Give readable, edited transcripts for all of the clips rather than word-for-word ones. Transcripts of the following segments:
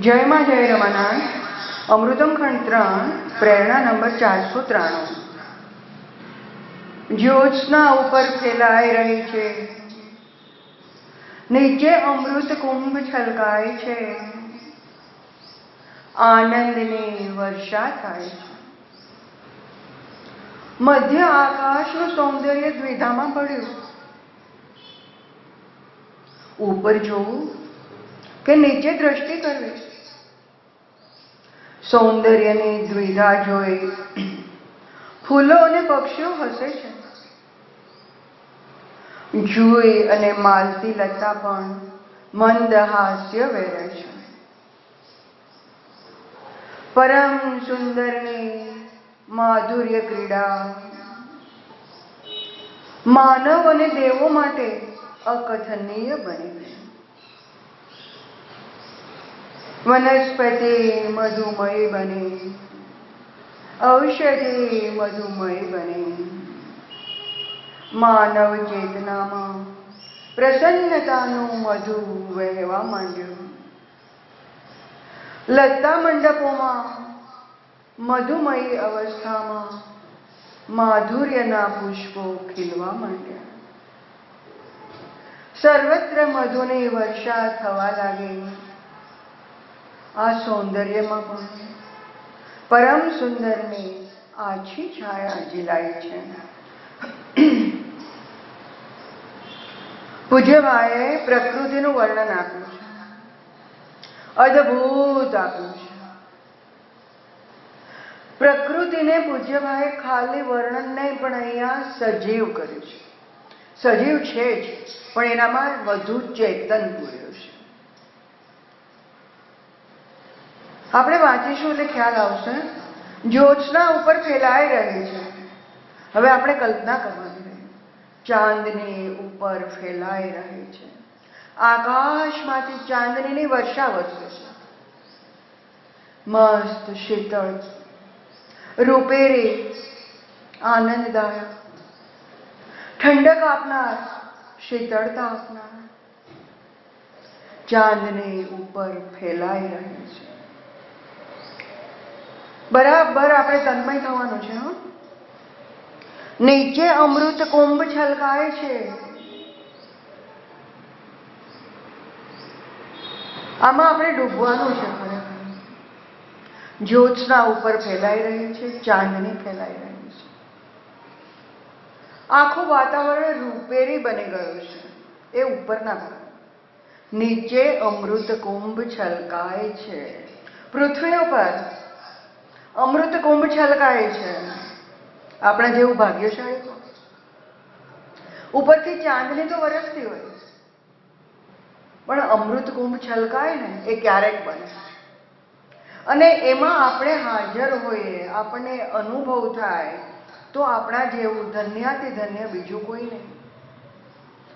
જય માં જય રમાનાથ. અમૃતમ ખંડ 3, પ્રેરણા નંબર 493. જ્યોત્સના ઉપર ફેલાઈ રહી છે, નીચે અમૃત કુંભ છલકાય છે, આનંદની વર્ષા થાય છે. મધ્ય આકાશનું સૌંદર્ય દ્વિધામાં પડ્યું. ઉપર જોવું કે નીચે દ્રષ્ટિ કરવી. સૌંદર્યની દ્વિધા જોઈ ફૂલો અને પક્ષીઓ હસે છે. જુઈ અને માલતી લતા પણ મંદ હાસ્ય વેરે છે. પરમ સુંદરની માધુર્ય ક્રીડા માનવ અને દેવો માટે અકથનીય બની ગઈ. વનસ્પતિ મધુમય બની, ઔષધિ મધુમય બની. માનવ ચેતનામાં પ્રસન્નતાનું મધુ વહેવા માંડ્યું. લતા મંડપોમાં મધુમયી અવસ્થામાં માધુર્યના પુષ્પો ખીલવા માંડ્યા. સર્વત્ર મધુની વર્ષા થવા લાગી. આ સૌંદર્યમાં પણ પરમ સુંદરની આછી છાયા ઝીલાય છે. પૂજ્યભાઈએ પ્રકૃતિનું વર્ણન આપ્યું છે, અદ્ભુત આપ્યું છે. પ્રકૃતિને પૂજ્યભાઈએ ખાલી વર્ણન નહીં પણ અહીંયા સજીવ કર્યું છે. સજીવ છે જ, પણ એનામાં વધુ ચેતન પૂર્યું છે. આપણે વાંચીશું એટલે ખ્યાલ આવશે. જ્યોત્સના ઉપર ફેલાઈ રહી છે. હવે આપણે કલ્પના કરવાની રહી. ચાંદની ઉપર ફેલાઈ રહી છે. આકાશમાંથી ચાંદનીની વર્ષા વરસે છે. મસ્ત શીતળ, રૂપેરી, આનંદદાયક, ઠંડક આપનાર, શીતળતા આપનાર ચાંદની ઉપર ફેલાઈ રહી છે. બરાબર આપણે તન્મય થવાનું છે. નીચે અમૃત કુંભ છલકાય છે. આમાં આપણે ડૂબવાનું છે. જ્યોત્સના ઉપર ફેલાઈ રહી છે, ચાંદની ફેલાઈ રહી છે. આખું વાતાવરણ રૂપેરી બની ગયું છે. એ ઉપરના ભાગ. નીચે અમૃત કુંભ છલકાય છે. પૃથ્વી ઉપર અમૃત કુંભ છલકાય છે. આપણા જેવું ભાગ્યશાળી. ઉપરથી ચાંદની તો વરસતી હોય, પણ અમૃત કુંભ છલકાય ને એ ક્યારેક બને. અને એમાં આપણે હાજર હોઈએ, આપણને અનુભવ થાય તો આપણા જેવું ધન્યાતિ ધન્ય બીજું કોઈ નહીં.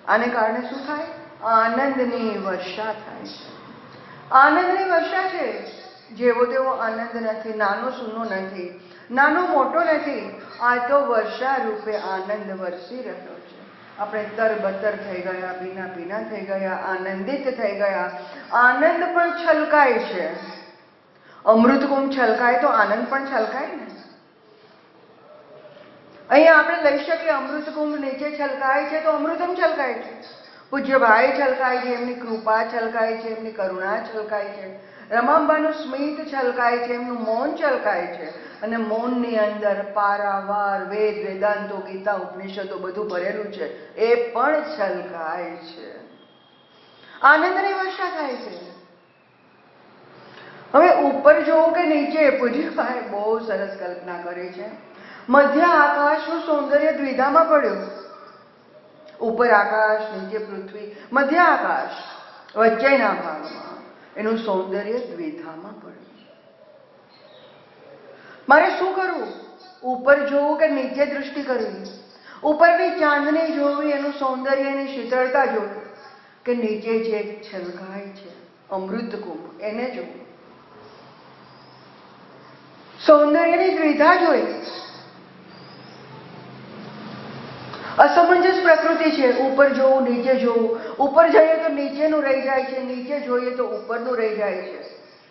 આને કારણે શું થાય? આનંદની વર્ષા થાય છે. આનંદની વર્ષા છે. જેવો તેવો આનંદ નથી, નાનો સૂનો નથી, નાનો મોટો નથી. આ તો વર્ષા રૂપે આનંદ વરસી રહ્યો છે. આપણે તરબતર થઈ ગયા, ભીના ભીના થઈ ગયા, આનંદિત થઈ ગયા. આનંદ પણ છલકાય છે. અમૃત કુંભ છલકાય તો આનંદ પણ છલકાય ને. અહીંયા આપણે લઈ શકીએ અમૃત કુંભ નીચે છલકાય છે તો અમૃતમ છલકાય છે. પૂજ્ય ભાઈ છલકાય છે, એમની કૃપા છલકાય છે, એમની કરુણા છલકાય છે, રમાંબાનું સ્મિત છલકાય છે, એમનું મૌન છલકાય છે. અને મૌનની અંદર પારાવાર વેદ, વેદાંતો, ગીતા, ઉપનિષદો બધું ભરેલું છે. એ પણ છલકાય છે. આનંદની વર્ષા થાય છે. હવે ઉપર જોવું કે નીચે? પૂજ્યભાઈ બહુ સરસ કલ્પના કરી છે. મધ્ય આકાશનું સૌંદર્ય દ્વિધામાં પડ્યું. ઉપર આકાશ, નીચે પૃથ્વી. મધ્ય આકાશ વચ્ચેના ભાગમાં એનું સૌંદર્ય દ્વિધામાં પડ્યું. મારે શું કરવું? ઉપર જોવું કે નીચે દૃષ્ટિ કરવી? ઉપરની ચાંદની જોવી, એનું સૌંદર્ય, એની શીતળતા જોવી, કે નીચે જે છલકાય છે અમૃત કુંભ એને જોવું? સૌંદર્યની દ્વિધા જોઈ. અસમંજસ પ્રકૃતિ છે. ઉપર જોવું, નીચે જોવું. ઉપર જઈએ તો નીચેનું રહી જાય છે, નીચે જોઈએ તો ઉપરનું રહી જાય છે.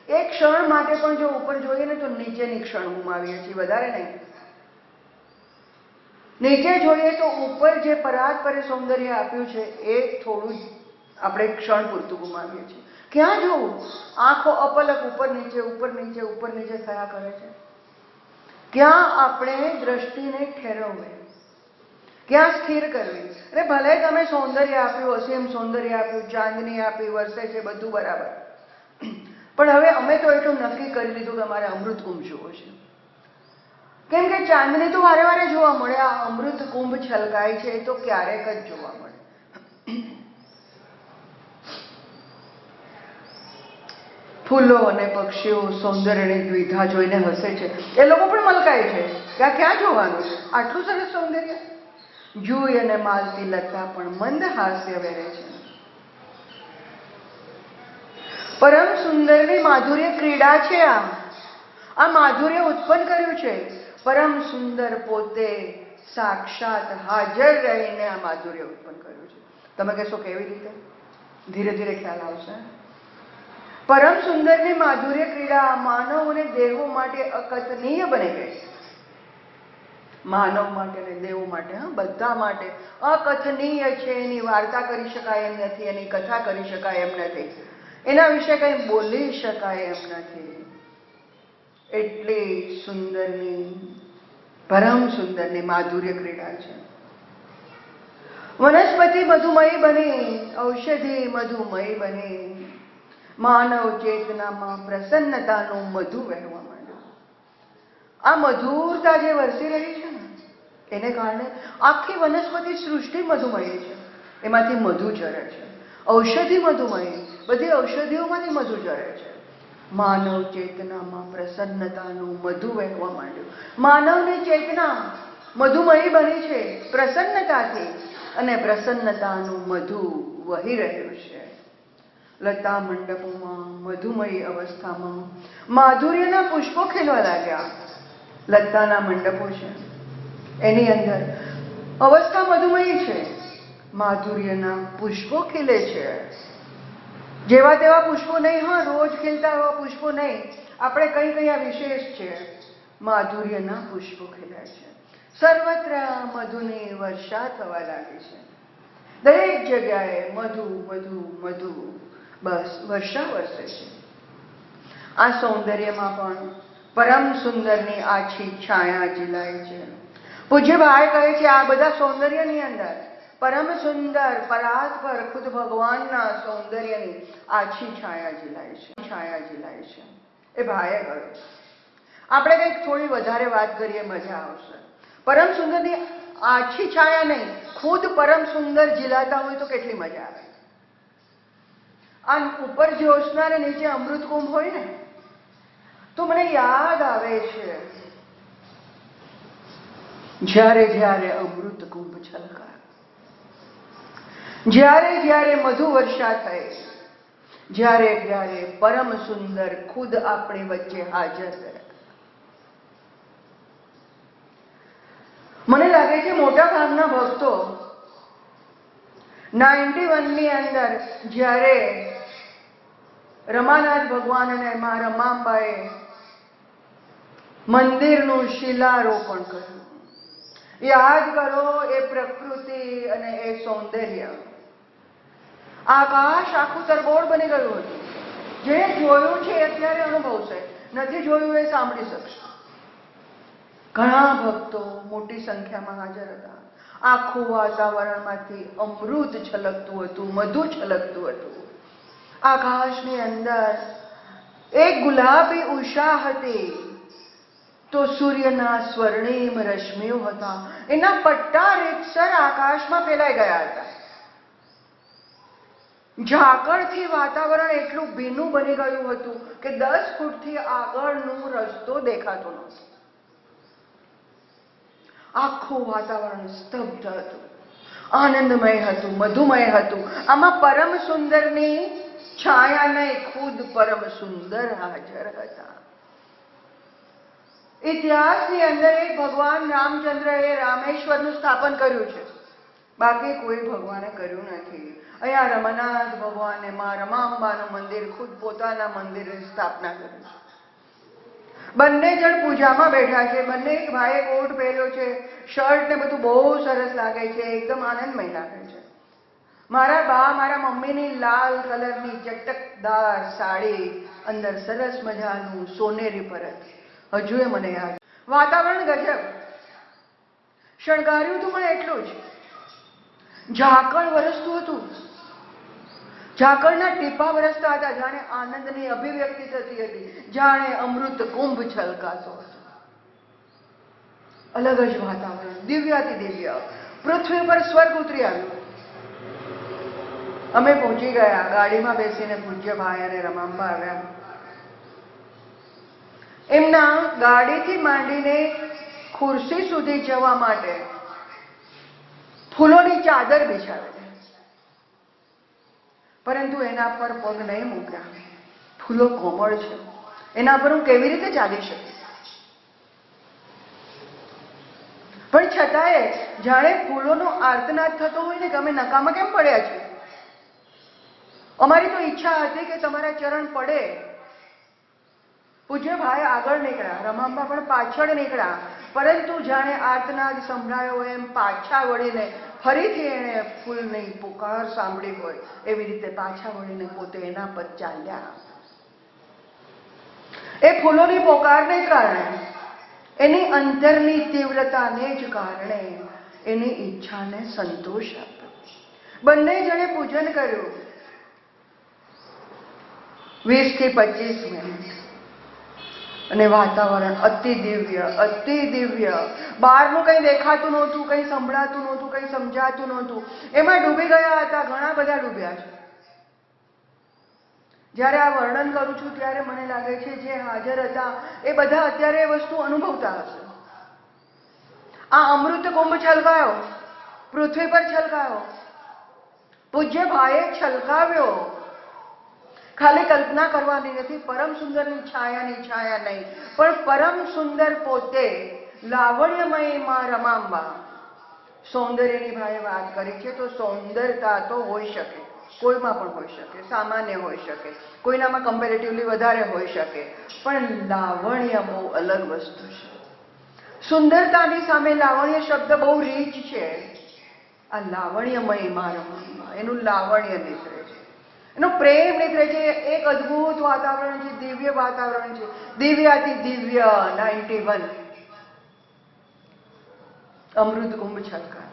એક ક્ષણ માટે પણ જો ઉપર જોઈએ ને તો નીચેની ક્ષણ ગુમાવીએ છીએ, વધારે નહીં. નીચે જોઈએ તો ઉપર જે પરાત્પરે સૌંદર્ય આપ્યું છે એ થોડું જ આપણે ક્ષણ પૂરતું ગુમાવીએ છીએ. ક્યાં જોવું? આંખો અપલક ઉપર નીચે થયા કરે છે. ક્યાં આપણે દ્રષ્ટિને ઠેરવવી, ક્યાં સ્થિર કરવી? અરે ભલે તમે સૌંદર્ય આપ્યું, અસીમ સૌંદર્ય આપ્યું, ચાંદની આપી, વરસે છે, બધું બરાબર, પણ હવે અમે તો એટલું નક્કી કરી લીધું કે અમારે અમૃત કુંભ જોવો છે. કેમ કે ચાંદની તો વારે વારે જોવા મળે, આ અમૃત કુંભ છલકાય છે એ તો ક્યારેક જ જોવા મળે. ફૂલો અને પક્ષીઓ સૌંદર્યની દ્વિધા જોઈને હસે છે, એ લોકો પણ મલકાય છે કે આ ક્યાં જોવાનું, આટલું સરસ સૌંદર્ય. જુઈ અને માલતી લતા પણ મંદ હાસ્ય વેરે છે. પરમ સુંદરની માધુર્ય ક્રીડા છે. આ માધુર્ય ઉત્પન્ન કર્યું છે પરમ સુંદર પોતે સાક્ષાત હાજર રહીને આ માધુર્ય ઉત્પન્ન કર્યું છે. તમે કહેશો કેવી રીતે? ધીરે ધીરે ખ્યાલ આવશે. પરમ સુંદરની માધુર્ય ક્રીડા માનવ અને દેવો માટે અકથનીય બની ગઈ. માનવ માટે ને દેવો માટે, બધા માટે અકથનીય છે. એની વાર્તા કરી શકાય એમ નથી, એની કથા કરી શકાય એમ નથી, એના વિશે કંઈ બોલી શકાય એમ નથી. એટલી સુંદરની, પરમ સુંદરની માધુર્ય ક્રીડા છે. વનસ્પતિ મધુમય બની, ઔષધિ મધુમય બની, માનવ ચેતનામાં પ્રસન્નતાનું મધુ વહેવા માંડ્યું. આ મધુરતા જે વરસી રહી છે ને એને કારણે આખી વનસ્પતિ સૃષ્ટિ મધુમય છે. એમાંથી મધુ ઝરે છે. ઔષધિ મધુમય, બધી ઔષધિઓમાંથી મધુ ઝરે છે. માનવ ચેતનામાં પ્રસન્નતાનું મધુ વહેવા માંડ્યું. માનવની ચેતના મધુમય બની છે પ્રસન્નતાથી, અને પ્રસન્નતાનું મધુ વહી રહ્યું છે. લતા મંડપોમાં મધુમય અવસ્થામાં માધુર્યના પુષ્પો ખીલવા લાગ્યા. લતાના મંડપો છે, એની અંદર અવસ્થા મધુમય છે, માધુર્યના પુષ્પો ખીલે છે. જેવા તેવા પુષ્પો નહીં, રોજ ખીલતા એવા પુષ્પો નહીં, આપણે કઈ કયા વિશેષ છે. માધુર્યના પુષ્પો ખીલે છે. સર્વત્ર મધુની વર્ષા થવા લાગી છે. દરેક જગ્યાએ મધુ મધુ મધુ, બસ વર્ષા વરસે છે. આ સૌંદર્યમાં પણ પરમ સુંદરની આછી છાયા ઝીલાય છે. પૂજ્ય ભાઈ કહે છે આ બધા સૌંદર્યની અંદર પરમ સુંદર પરાત્પર ખુદ ભગવાનના સૌંદર્યની આછી છાયા ઝીલાય છે. છાયા ઝીલાય છે એ ભાઈએ કહ્યું. આપણે કંઈક થોડી વધારે વાત કરીએ, મજા આવશે. પરમ સુંદરની આછી છાયા નહીં, ખુદ પરમ સુંદર ઝીલાતા હોય તો કેટલી મજા આવે. આ ઉપર જ્યોત્સના ને નીચે અમૃત કુંભ હોય ને તો મને યાદ આવે છે જ્યારે જ્યારે અમૃત કુંભ છલકાય, જ્યારે જ્યારે મધુ વર્ષા થઈ, જ્યારે જ્યારે પરમ સુંદર ખુદ આપણી વચ્ચે હાજર રહે. મને લાગે છે મોટા ભાગના ભક્તો 91 ની અંદર જ્યારે રમાનાથ ભગવાન અને મા રમાંબાએ મંદિરનું શિલારોપણ કર્યું, યાદ કરો એ પ્રકૃતિ અને એ સૌંદર્ય. આકાશ આખું તરબોળ બની ગયું હતું. જે જોયું છે અત્યારે અનુભવશે, નથી જોયું એ સાંભળી શકશે. ઘણા ભક્તો મોટી સંખ્યામાં હાજર હતા. આખું વાતાવરણમાંથી અમૃત છલકતું હતું, મધુ છલકતું હતું. આકાશની અંદર એક ગુલાબી ઉષા હતી તો સૂર્યના સ્વર્ણિમ રશ્મિઓ હતા. એના પટ્ટા રીતસર આકાશમાં ફેલાઈ ગયા હતા. ઝાકળથી વાતાવરણ એટલું ભીનું બની ગયું હતું કે 10 ફૂટથી આગળનો રસ્તો દેખાતો નહોતો. આખું વાતાવરણ સ્તબ્ધ હતું, આનંદમય હતું, મધુમય હતું. આમાં પરમ સુંદરની છાયા નહીં, ખુદ પરમ સુંદર હાજર હતા. ઇતિહાસની અંદર એક ભગવાન રામચંદ્રએ રામેશ્વરનું સ્થાપન કર્યું છે. બાકી કોઈ ભગવાને કર્યું નથી. અહીંયા રમાનાથ ભગવાને માં રમાંબાનું મંદિર ખુદ પોતાના મંદિરની સ્થાપના કરી છે. બંને જણ પૂજામાં બેઠા છે. બંને ભાઈએ કોટ પહેર્યો છે, શર્ટ ને બધું બહુ સરસ લાગે છે, એકદમ આનંદમય લાગે છે. મારા બા મારા મમ્મીની લાલ કલરની ચટકદાર સાડી, અંદર સરસ મજાનું સોનેરી ભરત, હજુ એ મને યાદ. વાતાવરણ ગજબ. શણગાર્યું હતું પણ એટલું જ. ઝાકળ વરસતું હતું. ઝાકળના ટીપા વરસતા હતા, જાણે આનંદની અભિવ્યક્તિ થતી હતી, જાણે અમૃત કુંભ છલકાતો હતો. અલગ જ વાતાવરણ, દિવ્યાતિ દિવ્ય. પૃથ્વી પર સ્વર્ગ ઉતરી આવ્યું. અમે પહોંચી ગયા. ગાડીમાં બેસીને પૂજ્ય ભાઈ અને રમાંબા આવ્યા. એમના ગાડીથી માંડીને ખુરશી સુધી જવા માટે ફૂલોની ચાદર બિછાવેલી, પરંતુ એના પર પગ નહીં મૂક્યા. ફૂલો કોમળ છે, એના પર હું કેવી રીતે ચાલી શકું? પણ છતાંય જાણે ફૂલોનો આર્તનાદ થતો હોય ને કે અમે નકામા કેમ પડ્યા છે. અમારી તો ઈચ્છા હતી કે તમારા ચરણ પડે. પૂજ્ય ભાઈ આગળ નીકળ્યા, રમાંબા પણ પાછળ નીકળ્યા, પરંતુ જાણે આર્તનાદ સંભળાયો એમ પાછા વળીને ફરીથી એણે ફૂલની પુકાર સાંભળી હોય એવી રીતે પાછા વળીને પોતે એના પર ચાલ્યા. એ ફૂલોની પોકારને કારણે, એની અંતરની તીવ્રતાને જ કારણે એની ઈચ્છાને સંતોષ આપ્યો. બંને જણે પૂજન કર્યું. 20 થી 25 મિનિટ. અને વાતાવરણ અતિ દિવ્ય, અતિ દિવ્ય. બહારનું કંઈ દેખાતું નહોતું, કંઈ સંભળાતું નહોતું, કંઈ સમજાતું નહોતું. એમાં ડૂબી ગયા હતા. ઘણા બધા ડૂબ્યા છે. જ્યારે આ વર્ણન કરું છું ત્યારે મને લાગે છે જે હાજર હતા એ બધા અત્યારે એ વસ્તુ અનુભવતા હશે. આ અમૃત કુંભ છલકાયો, પૃથ્વી પર છલકાયો, પૂજ્ય ભાઈએ છલકાવ્યો. ખાલી કલ્પના કરવાની નથી. પરમ સુંદરની છાયાની છાયા નહીં, પણ પરમ સુંદર પોતે લાવણ્યમય માં રમાંબા. સૌંદર્યની ભાઈએ વાત કરી છે, તો સૌંદર્યતા તો હોઈ શકે, કોઈમાં પણ હોઈ શકે, સામાન્ય હોઈ શકે, કોઈનામાં કમ્પેરેટિવલી વધારે હોઈ શકે, પણ લાવણ્ય બહુ અલગ વસ્તુ છે. સુંદરતાની સામે લાવણ્ય શબ્દ બહુ રીચ છે. આ લાવણ્યમય માં રમાંબા, એનું લાવણ્ય નીકળે છે, એનો પ્રેમ નીકળે છે. એક અદ્ભુત વાતાવરણ છે, દિવ્ય વાતાવરણ છે, દિવ્યાતિ દિવ્ય. 91 અમૃત કુંભ છલકા.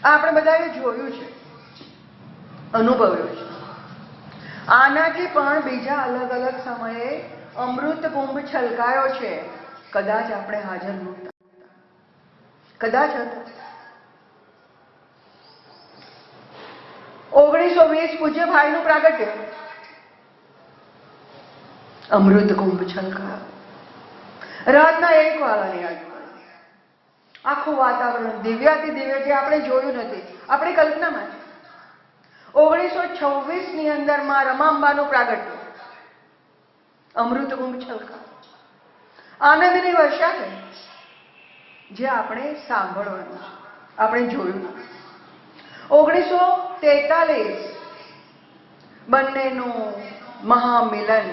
આપણે બધાએ જોયું છે, અનુભવ્યું છે. આનાથી પણ બીજા અલગ અલગ સમયે અમૃત કુંભ છલકાયો છે. કદાચ આપણે હાજર નહોતા, કદાચ હતા. 1920 પૂજ્ય ભાઈનું પ્રાગટ્ય. અમૃત કુંભ છલકાયો. રાતના 1 વાગ્યાની આજુબાજુ. આખું વાતાવરણ દિવ્યાતિ દિવ્ય, જે આપણે જોયું નથી, આપણી કલ્પનામાં છે. 1926 ની અંદર માં રમાંબાનું પ્રાગટ્ય. અમૃત કુંભ છલકાયો. આનંદની વર્ષા થઈ, જે આપણે સાંભળવાનું છે, આપણે જોયું નથી. 1943 બંનેનું મહામિલન,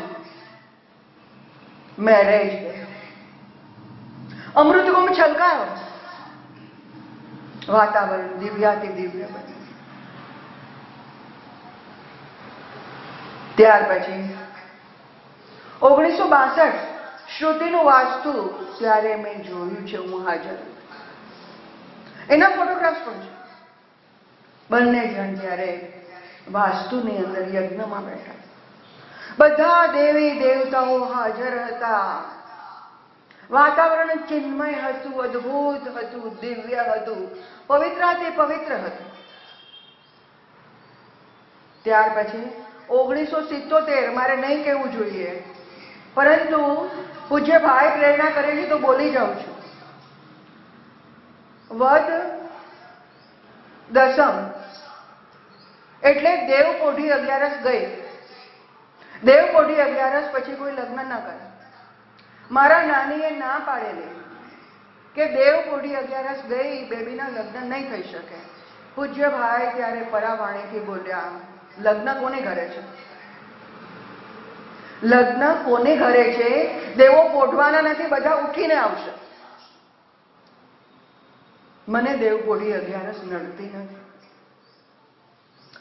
મેરેજ. અમૃત કુંભ છલકાયો. વાતાવરણ દિવ્યાતિ દિવ્ય બન્યું. ત્યાર પછી 1962 શ્રુતિનું વાસ્તુ. ત્યારે મેં જોયું છે, હું હાજર. એના ફોટોગ્રાફ્સ પણ છે. બંને જણ જ્યારે વાસ્તુની અંદર યજ્ઞમાં બેઠા, બધા દેવી દેવતાઓ હાજર હતા. વાતાવરણ ચિન્મય હતું, અદ્ભુત હતું, દિવ્ય હતું, પવિત્રાથી પવિત્ર હતું. ત્યાર પછી 1977, મારે નહીં કહેવું જોઈએ, પરંતુ પૂજ્ય ભાઈ પ્રેરણા કરેલી તો બોલી જાઉં છું. વદ દસમ એટલે દેવપોઢી 11 ગઈ. દેવપોઢી 11 પછી કોઈ લગ્ન ના કરે. મારા નાનીએ ના પાડેલી કે દેવપોઢી 11 ગઈ, બેબીના લગ્ન નહીં થઈ શકે. પૂજ્ય ભાઈ ત્યારે પરાવાણીથી બોલ્યા, લગ્ન કોને ઘરે છે? લગ્ન કોને ઘરે છે? દેવો પોઢવાના નથી, બધા ઉઠીને આવશે. મને દેવપોઢી 11 નડતી નથી.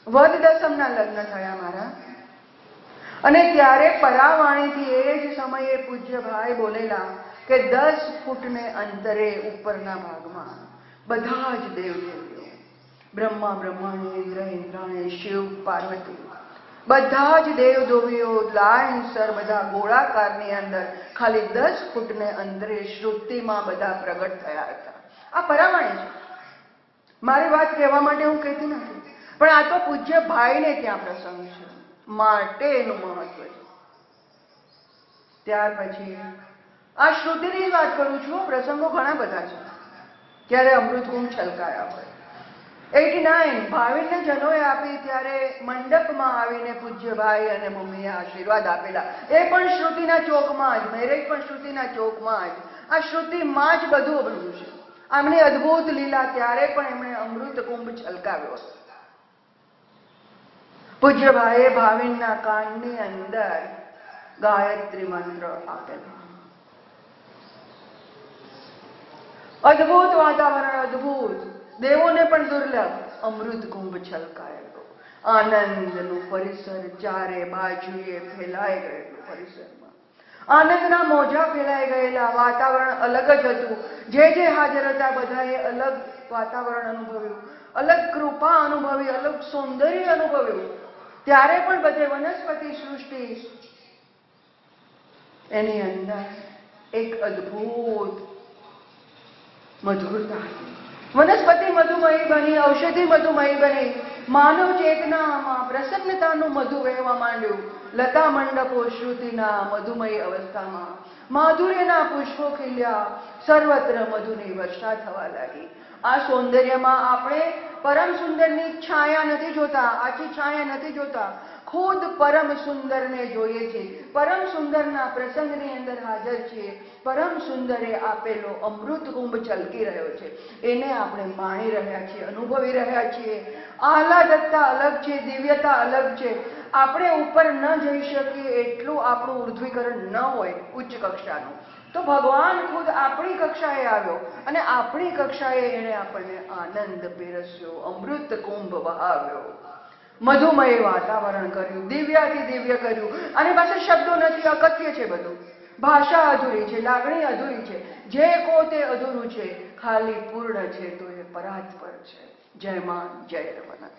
વદ દસમના લગ્ન થયા મારા. અને ત્યારે પરાવાણીથી એ જ સમયે પૂજ્ય ભાઈ બોલેલા કે 10 ફૂટને અંતરે ઉપરના ભાગમાં બધા જ દેવદેવીઓ, બ્રહ્મા બ્રહ્માણી, ઇન્દ્ર ઇન્દ્રાણી, શિવ પાર્વતી, બધા જ દેવદેવીઓ લાઈનસર બધા ગોળાકારની અંદર ખાલી 10 ફૂટને અંતરે શ્રુતિમાં બધા પ્રગટ થયા હતા. આ પરાવાણી છે. મારી વાત કહેવા માટે હું કહેતી નથી, પણ આ તો પૂજ્ય ભાઈને ત્યાં પ્રસંગ છે માટે એનું મહત્વ છે. ત્યાર પછી આ શ્રુતિની વાત કરું છું. પ્રસંગો ઘણા બધા છે ત્યારે અમૃતકુંભ છલકાયા હોય. 89 ભાવિનને જનોએ આપી ત્યારે મંડપમાં આવીને પૂજ્ય ભાઈ અને મમ્મીએ આશીર્વાદ આપેલા. એ પણ શ્રુતિના ચોકમાં જ, મેરેજ પણ શ્રુતિના ચોકમાં જ. આ શ્રુતિમાં જ બધું અબળ્યું છે. આમની અદ્ભુત લીલા ત્યારે પણ એમણે અમૃતકુંભ છલકાવ્યો. પૂજ્ય ભાઈએ ભાવિનના કાનની અંદર ગાયત્રી મંત્ર આપેલો. અદ્ભુત વાતાવરણ, અદ્ભુત, દેવોને પણ દુર્લભ. અમૃતકુંભ છલકાયેલો, આનંદનું પરિસર ચારે બાજુએ ફેલાઈ ગયેલું. પરિસરમાં આનંદના મોજા ફેલાઈ ગયેલા. વાતાવરણ અલગ જ હતું. જે હાજર હતા બધાએ અલગ વાતાવરણ અનુભવ્યું, અલગ કૃપા અનુભવી, અલગ સૌંદર્ય અનુભવ્યું. ત્યારે પણ બધે વનસ્પતિ સૃષ્ટિ એની અંદર એક અદ્ભુત મધુરતા હતી. વનસ્પતિ મધુમયી બની, ઔષધિ મધુમયી બની. માનવ ચેતનામાં પ્રસન્નતાનું મધુ વહેવા માંડ્યું. લતા મંડપો શ્રુતિના મધુમયી અવસ્થામાં, માધુર્યના પુષ્પો ખીલ્યા, સર્વત્ર મધુની વર્ષા થવા લાગી. આ સૌંદર્યમાં આપણે પરમ સુંદરની છાયા નથી જોતા, આછી છાયા નથી જોતા, ખુદ પરમ સુંદરને જોઈએ છે. પરમ સુંદરના પ્રસંગની અંદર હાજર છીએ. પરમ સુંદરે આપેલો અમૃતકુંભ છલકી રહ્યો છે, એને આપણે માણી રહ્યા છીએ, અનુભવી રહ્યા છીએ. આહલાદકતા અલગ છે, દિવ્યતા અલગ છે. આપણે ઉપર ન જઈ શકીએ એટલું આપણું ઉર્ધ્વીકરણ ન હોય ઉચ્ચ કક્ષાનું, તો ભગવાન ખુદ આપણી કક્ષાએ આવ્યો અને આપણી કક્ષાએ એણે આપણને આનંદ પીરસ્યો, અમૃત કુંભ વહાવ્યો, મધુમય વાતાવરણ કર્યું, દિવ્યાથી દિવ્ય કર્યું. આની પાસે શબ્દો નથી, અકથ્ય છે બધું. ભાષા અધૂરી છે, લાગણી અધૂરી છે. જે કો તે અધૂરું છે, ખાલી પૂર્ણ છે તો એ પરાત્પર છે. જય માન, જય રમણ.